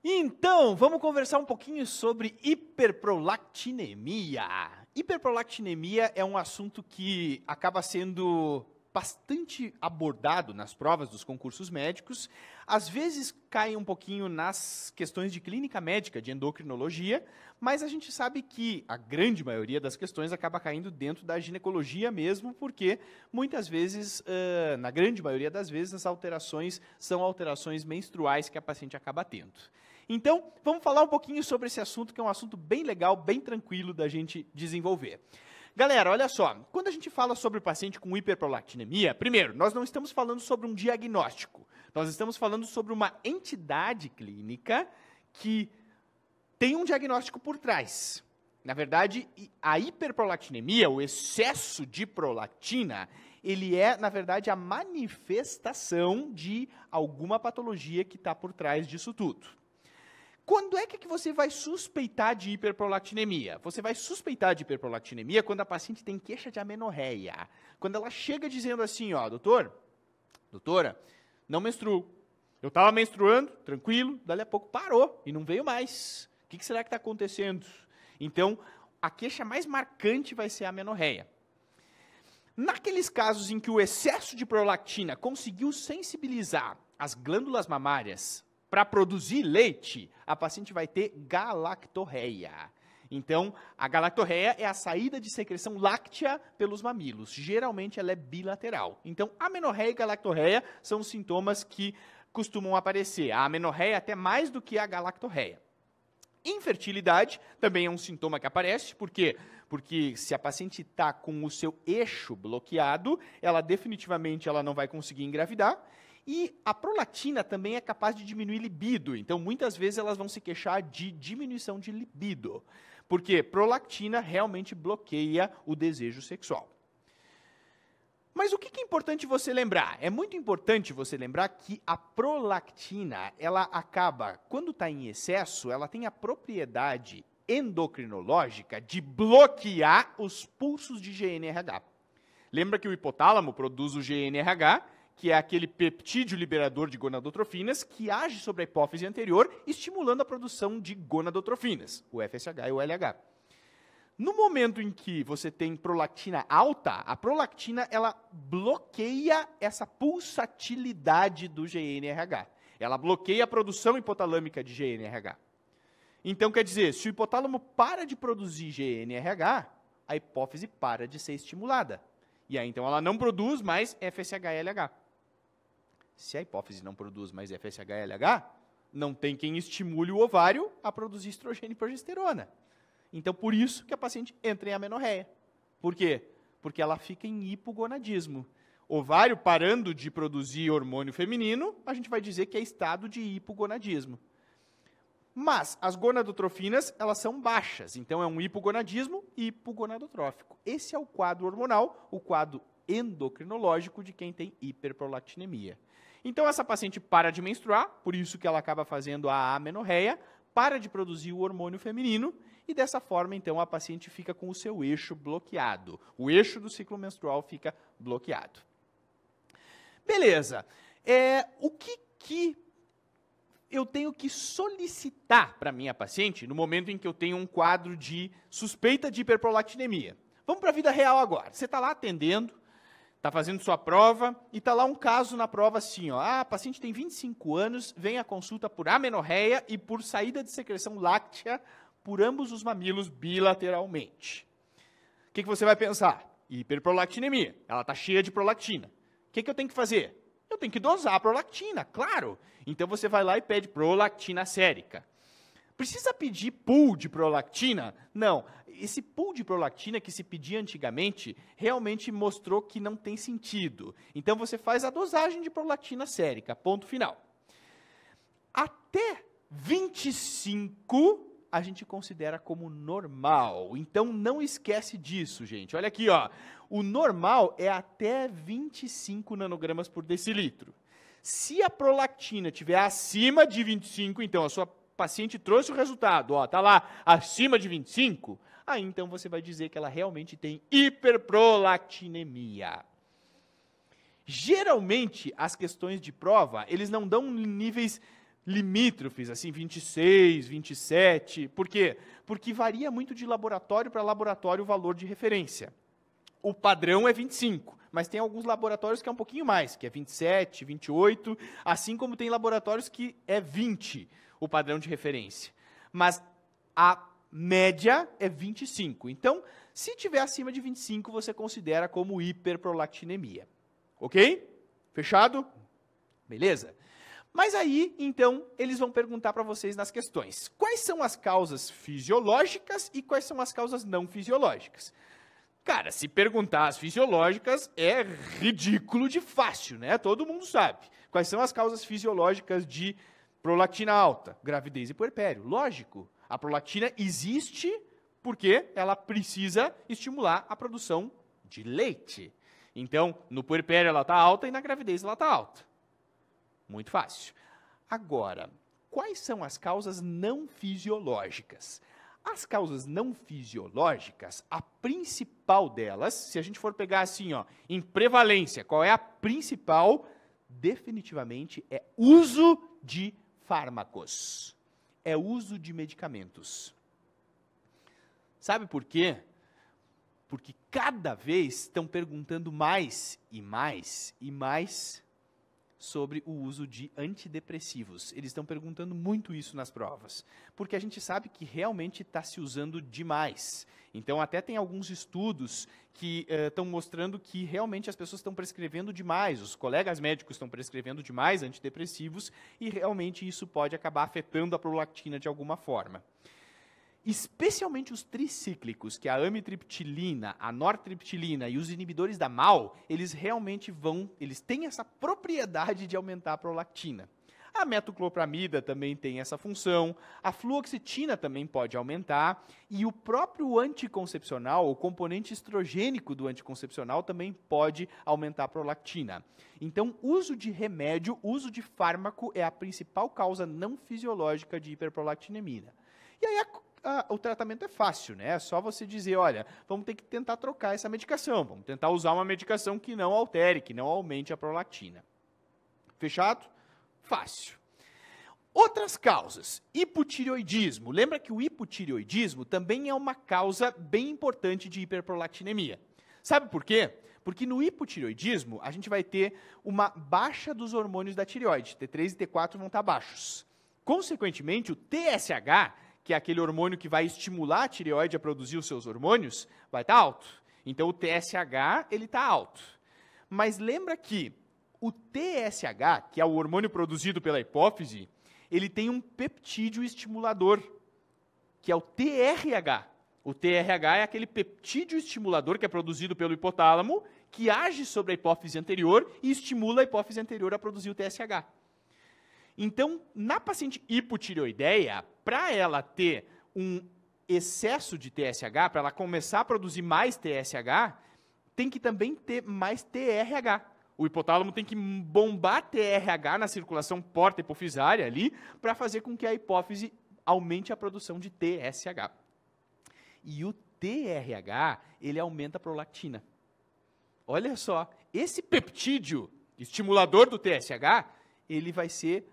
Então, vamos conversar um pouquinho sobre hiperprolactinemia. Hiperprolactinemia é um assunto que acaba sendo bastante abordado nas provas dos concursos médicos. Às vezes cai um pouquinho nas questões de clínica médica, de endocrinologia, mas a gente sabe que a grande maioria das questões acaba caindo dentro da ginecologia mesmo, porque muitas vezes, na grande maioria das vezes, as alterações são alterações menstruais que a paciente acaba tendo. Então, vamos falar um pouquinho sobre esse assunto, que é um assunto bem legal, bem tranquilo da gente desenvolver. Galera, olha só, quando a gente fala sobre o paciente com hiperprolactinemia, primeiro, nós não estamos falando sobre um diagnóstico, nós estamos falando sobre uma entidade clínica que tem um diagnóstico por trás. Na verdade, a hiperprolactinemia, o excesso de prolactina, ele é, na verdade, a manifestação de alguma patologia que está por trás disso tudo. Quando é que você vai suspeitar de hiperprolactinemia? Você vai suspeitar de hiperprolactinemia quando a paciente tem queixa de amenorreia. Quando ela chega dizendo assim, ó, doutora, não menstruo. Eu estava menstruando, tranquilo, dali a pouco parou e não veio mais. O que será que está acontecendo? Então, a queixa mais marcante vai ser a amenorreia. Naqueles casos em que o excesso de prolactina conseguiu sensibilizar as glândulas mamárias para produzir leite, a paciente vai ter galactorreia. Então, a galactorreia é a saída de secreção láctea pelos mamilos. Geralmente, ela é bilateral. Então, amenorreia e galactorreia são os sintomas que costumam aparecer. A amenorreia até mais do que a galactorreia. Infertilidade também é um sintoma que aparece. Por quê? Porque se a paciente está com o seu eixo bloqueado, ela definitivamente não vai conseguir engravidar. E a prolactina também é capaz de diminuir libido. Então, muitas vezes, elas vão se queixar de diminuição de libido. Porque prolactina realmente bloqueia o desejo sexual. Mas o que é importante você lembrar? É muito importante você lembrar que a prolactina, ela acaba, quando está em excesso, ela tem a propriedade endocrinológica de bloquear os pulsos de GNRH. Lembra que o hipotálamo produz o GNRH, que é aquele peptídeo liberador de gonadotrofinas, que age sobre a hipófise anterior, estimulando a produção de gonadotrofinas, o FSH e o LH. No momento em que você tem prolactina alta, a prolactina ela bloqueia essa pulsatilidade do GNRH. Ela bloqueia a produção hipotalâmica de GNRH. Então, quer dizer, se o hipotálamo para de produzir GNRH, a hipófise para de ser estimulada. E aí, então, ela não produz mais FSH e LH. Se a hipófise não produz mais FSH e LH, não tem quem estimule o ovário a produzir estrogênio e progesterona. Então, por isso que a paciente entra em amenorreia. Por quê? Porque ela fica em hipogonadismo. Ovário parando de produzir hormônio feminino, a gente vai dizer que é estado de hipogonadismo. Mas as gonadotrofinas, elas são baixas, então é um hipogonadismo hipogonadotrófico. Esse é o quadro hormonal, o quadro endocrinológico de quem tem hiperprolactinemia. Então essa paciente para de menstruar, por isso que ela acaba fazendo a amenorreia, para de produzir o hormônio feminino e dessa forma, então, a paciente fica com o seu eixo bloqueado. O eixo do ciclo menstrual fica bloqueado. Beleza. O que eu tenho que solicitar para a minha paciente no momento em que eu tenho um quadro de suspeita de hiperprolactinemia? Vamos para a vida real agora. Você está lá atendendo, está fazendo sua prova e está lá um caso na prova assim, ó, a paciente tem 25 anos, vem à consulta por amenorreia e por saída de secreção láctea por ambos os mamilos bilateralmente. O que você vai pensar? Hiperprolactinemia. Ela está cheia de prolactina. O que eu tenho que fazer? Eu tenho que dosar a prolactina, claro. Então você vai lá e pede prolactina sérica. Precisa pedir pool de prolactina? Não. Esse pool de prolactina que se pedia antigamente realmente mostrou que não tem sentido. Então você faz a dosagem de prolactina sérica, ponto final. Até 25 a gente considera como normal. Então não esquece disso, gente. Olha aqui, ó. O normal é até 25 nanogramas por decilitro. Se a prolactina estiver acima de 25, então a sua paciente trouxe o resultado, ó, tá lá acima de 25, aí então você vai dizer que ela realmente tem hiperprolactinemia. Geralmente, as questões de prova, eles não dão níveis limítrofes, assim, 26, 27. Por quê? Porque varia muito de laboratório para laboratório o valor de referência. O padrão é 25, mas tem alguns laboratórios que é um pouquinho mais, que é 27, 28, assim como tem laboratórios que é 20, o padrão de referência. Mas a média é 25. Então, se tiver acima de 25, você considera como hiperprolactinemia. Ok? Fechado? Beleza? Mas aí, então, eles vão perguntar para vocês nas questões, quais são as causas fisiológicas e quais são as causas não fisiológicas? Cara, se perguntar as fisiológicas é ridículo de fácil, né? Todo mundo sabe. Quais são as causas fisiológicas de prolactina alta? Gravidez e puerpério. Lógico, a prolactina existe porque ela precisa estimular a produção de leite. Então, no puerpério ela está alta e na gravidez ela está alta. Muito fácil. Agora, quais são as causas não fisiológicas? As causas não fisiológicas, a principal delas, se a gente for pegar assim, ó, em prevalência, qual é a principal? Definitivamente é uso de fármacos. É uso de medicamentos. Sabe por quê? Porque cada vez estão perguntando mais e mais e mais sobre o uso de antidepressivos. Eles estão perguntando muito isso nas provas, porque a gente sabe que realmente está se usando demais. Então, até tem alguns estudos que estão mostrando que realmente as pessoas estão prescrevendo demais, os colegas médicos estão prescrevendo demais antidepressivos, e realmente isso pode acabar afetando a prolactina de alguma forma. Especialmente os tricíclicos, que é a amitriptilina, a nortriptilina e os inibidores da MAO, eles realmente têm essa propriedade de aumentar a prolactina. A metoclopramida também tem essa função, a fluoxetina também pode aumentar, e o próprio anticoncepcional, o componente estrogênico do anticoncepcional também pode aumentar a prolactina. Então, uso de remédio, uso de fármaco é a principal causa não fisiológica de hiperprolactinemia. E aí o tratamento é fácil, né? É só você dizer, olha, vamos ter que tentar trocar essa medicação, vamos tentar usar uma medicação que não altere, que não aumente a prolactina. Fechado? Fácil. Outras causas, hipotireoidismo. Lembra que o hipotireoidismo também é uma causa bem importante de hiperprolactinemia. Sabe por quê? Porque no hipotireoidismo, a gente vai ter uma baixa dos hormônios da tireoide, T3 e T4 vão estar baixos. Consequentemente, o TSH, que é aquele hormônio que vai estimular a tireoide a produzir os seus hormônios, vai estar alto. Então, o TSH, ele está alto. Mas lembra que o TSH, que é o hormônio produzido pela hipófise, ele tem um peptídeo estimulador, que é o TRH. O TRH é aquele peptídeo estimulador que é produzido pelo hipotálamo, que age sobre a hipófise anterior e estimula a hipófise anterior a produzir o TSH. Então, na paciente hipotireoideia, para ela ter um excesso de TSH, para ela começar a produzir mais TSH, tem que também ter mais TRH. O hipotálamo tem que bombar TRH na circulação porta-hipofisária ali, para fazer com que a hipófise aumente a produção de TSH. E o TRH, ele aumenta a prolactina. Olha só, esse peptídeo estimulador do TSH, ele vai ser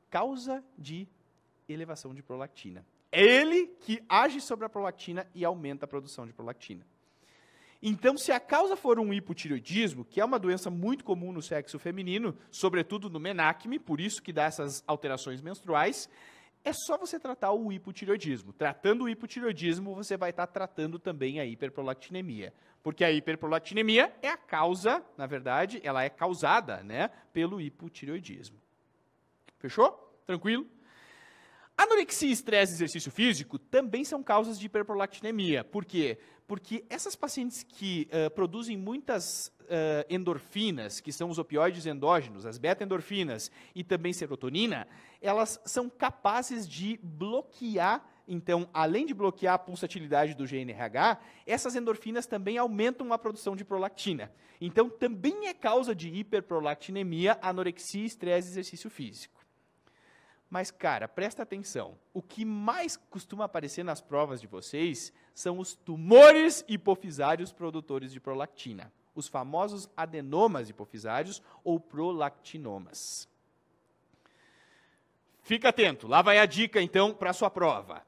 causa de elevação de prolactina. É ele que age sobre a prolactina e aumenta a produção de prolactina. Então, se a causa for um hipotireoidismo, que é uma doença muito comum no sexo feminino, sobretudo no menacme, por isso que dá essas alterações menstruais, é só você tratar o hipotireoidismo. Tratando o hipotireoidismo, você vai estar tratando também a hiperprolactinemia. Porque a hiperprolactinemia é a causa, na verdade, ela é causada, né, pelo hipotireoidismo. Fechou? Tranquilo? Anorexia, estresse e exercício físico também são causas de hiperprolactinemia. Por quê? Porque essas pacientes que produzem muitas endorfinas, que são os opioides endógenos, as beta-endorfinas e também serotonina, elas são capazes de bloquear, então, além de bloquear a pulsatilidade do GNRH, essas endorfinas também aumentam a produção de prolactina. Então, também é causa de hiperprolactinemia, anorexia, estresse e exercício físico. Mas, cara, presta atenção. O que mais costuma aparecer nas provas de vocês são os tumores hipofisários produtores de prolactina. Os famosos adenomas hipofisários ou prolactinomas. fica atento. Lá vai a dica, então, para a sua prova.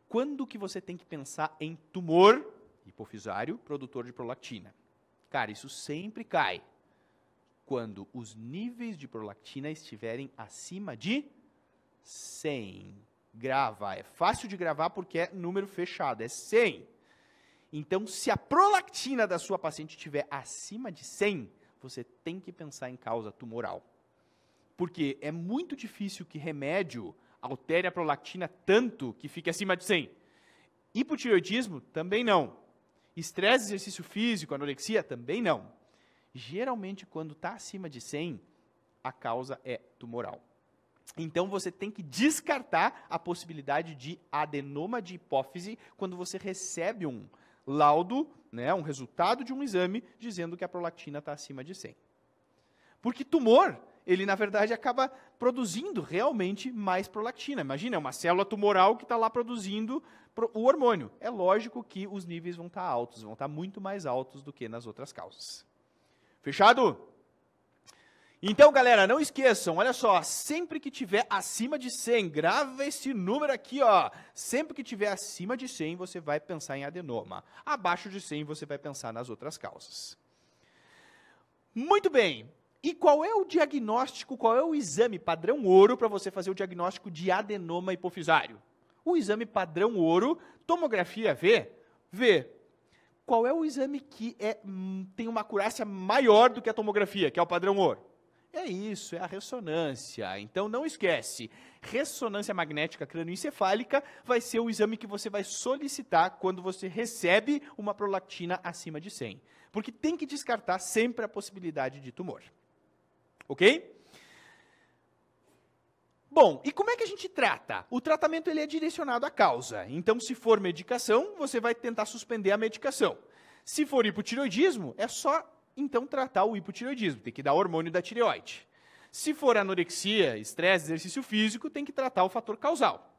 Quando que você tem que pensar em tumor hipofisário produtor de prolactina? Cara, isso sempre cai quando os níveis de prolactina estiverem acima de 100. Grava, é fácil de gravar porque é número fechado, é 100. Então, se a prolactina da sua paciente estiver acima de 100, você tem que pensar em causa tumoral. Porque é muito difícil que remédio altere a prolactina tanto que fique acima de 100. Hipotireoidismo, também não. Estresse, exercício físico, anorexia, também não. Geralmente, quando está acima de 100, a causa é tumoral. Então, você tem que descartar a possibilidade de adenoma de hipófise quando você recebe um laudo, né, um resultado de um exame, dizendo que a prolactina está acima de 100. Porque tumor, ele, na verdade, acaba produzindo realmente mais prolactina. Imagina, é uma célula tumoral que está lá produzindo o hormônio. É lógico que os níveis vão estar altos, vão estar muito mais altos do que nas outras causas. Fechado? Então, galera, não esqueçam, olha só, sempre que tiver acima de 100, grava esse número aqui, ó. Sempre que tiver acima de 100, você vai pensar em adenoma. Abaixo de 100, você vai pensar nas outras causas. Muito bem. E qual é o diagnóstico, qual é o exame padrão ouro para você fazer o diagnóstico de adenoma hipofisário? O exame padrão ouro, tomografia V? V. Qual é o exame que tem uma acurácia maior do que a tomografia, que é o padrão ouro? É isso, é a ressonância. Então, não esquece, ressonância magnética crânioencefálica vai ser o exame que você vai solicitar quando você recebe uma prolactina acima de 100. Porque tem que descartar sempre a possibilidade de tumor. Ok? Bom, e como é que a gente trata? O tratamento ele é direcionado à causa. Então, se for medicação, você vai tentar suspender a medicação. Se for hipotireoidismo, é só então tratar o hipotireoidismo, tem que dar hormônio da tireoide. Se for anorexia, estresse, exercício físico, tem que tratar o fator causal.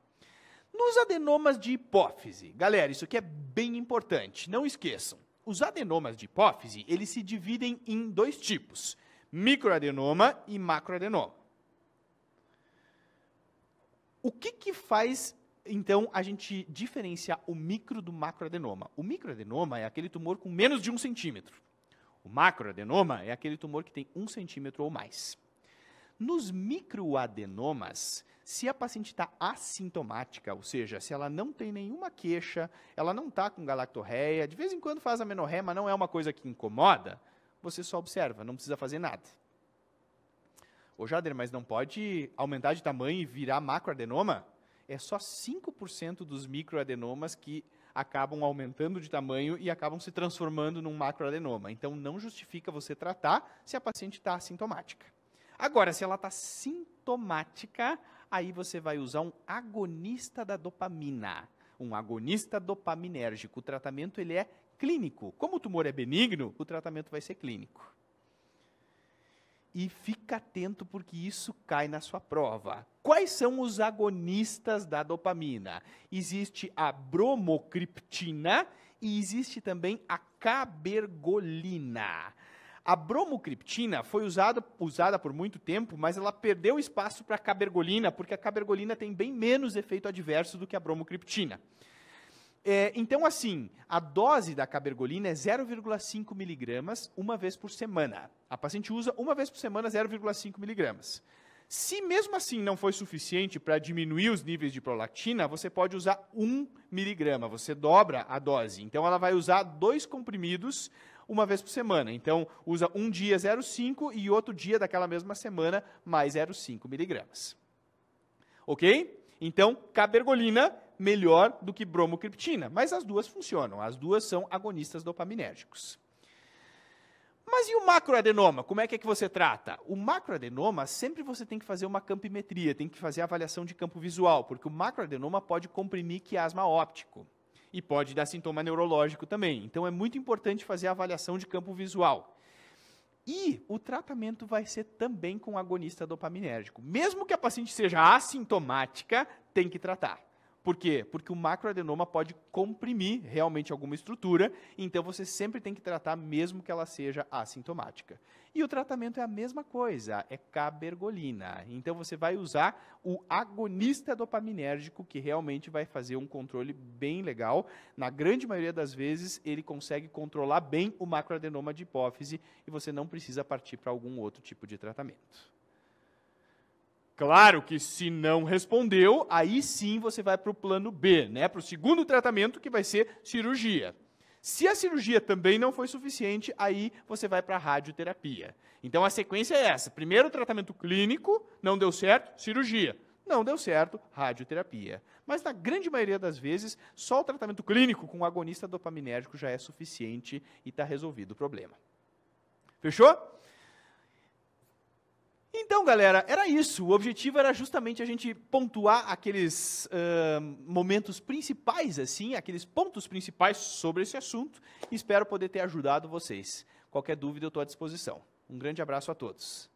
Nos adenomas de hipófise, galera, isso aqui é bem importante, não esqueçam. Os adenomas de hipófise, eles se dividem em dois tipos, microadenoma e macroadenoma. O que faz, então, a gente diferenciar o micro do macroadenoma? O microadenoma é aquele tumor com menos de 1 centímetro. O macroadenoma é aquele tumor que tem 1 centímetro ou mais. Nos microadenomas, se a paciente está assintomática, ou seja, se ela não tem nenhuma queixa, ela não está com galactorreia, de vez em quando faz amenorreia, mas não é uma coisa que incomoda, você só observa, não precisa fazer nada. Ô Jader, mas não pode aumentar de tamanho e virar macroadenoma? É só 5% dos microadenomas que acabam aumentando de tamanho e acabam se transformando num macroadenoma. Então, não justifica você tratar se a paciente está assintomática. Agora, se ela está sintomática, aí você vai usar um agonista da dopamina, um agonista dopaminérgico. O tratamento ele é clínico. Como o tumor é benigno, o tratamento vai ser clínico. E fica atento porque isso cai na sua prova. Quais são os agonistas da dopamina? Existe a bromocriptina e existe também a cabergolina. A bromocriptina foi usada por muito tempo, mas ela perdeu espaço para a cabergolina, porque a cabergolina tem bem menos efeito adverso do que a bromocriptina. Então, assim, a dose da cabergolina é 0,5 miligramas uma vez por semana. A paciente usa uma vez por semana 0,5 miligramas. Se mesmo assim não foi suficiente para diminuir os níveis de prolactina, você pode usar 1 miligrama, você dobra a dose. Então, ela vai usar 2 comprimidos uma vez por semana. Então, usa um dia 0,5 e outro dia daquela mesma semana mais 0,5 miligramas. Ok? Então, cabergolina melhor do que bromocriptina, mas as duas funcionam, as duas são agonistas dopaminérgicos. Mas e o macroadenoma? Como é que você trata? O macroadenoma, sempre você tem que fazer uma campimetria, tem que fazer a avaliação de campo visual, porque o macroadenoma pode comprimir quiasma óptico e pode dar sintoma neurológico também. Então, é muito importante fazer a avaliação de campo visual. E o tratamento vai ser também com agonista dopaminérgico. Mesmo que a paciente seja assintomática, tem que tratar. Por quê? Porque o macroadenoma pode comprimir realmente alguma estrutura, então você sempre tem que tratar mesmo que ela seja assintomática. E o tratamento é a mesma coisa, é cabergolina. Então você vai usar o agonista dopaminérgico, que realmente vai fazer um controle bem legal. Na grande maioria das vezes, ele consegue controlar bem o macroadenoma de hipófise e você não precisa partir para algum outro tipo de tratamento. Claro que se não respondeu, aí sim você vai para o plano B, né? Para o segundo tratamento, que vai ser cirurgia. Se a cirurgia também não foi suficiente, aí você vai para a radioterapia. Então a sequência é essa. Primeiro o tratamento clínico, não deu certo, cirurgia. Não deu certo, radioterapia. Mas na grande maioria das vezes, só o tratamento clínico com agonista dopaminérgico já é suficiente e está resolvido o problema. Fechou? Então, galera, era isso. O objetivo era justamente a gente pontuar aqueles momentos principais, assim, aqueles pontos principais sobre esse assunto. E espero poder ter ajudado vocês. Qualquer dúvida, eu estou à disposição. Um grande abraço a todos.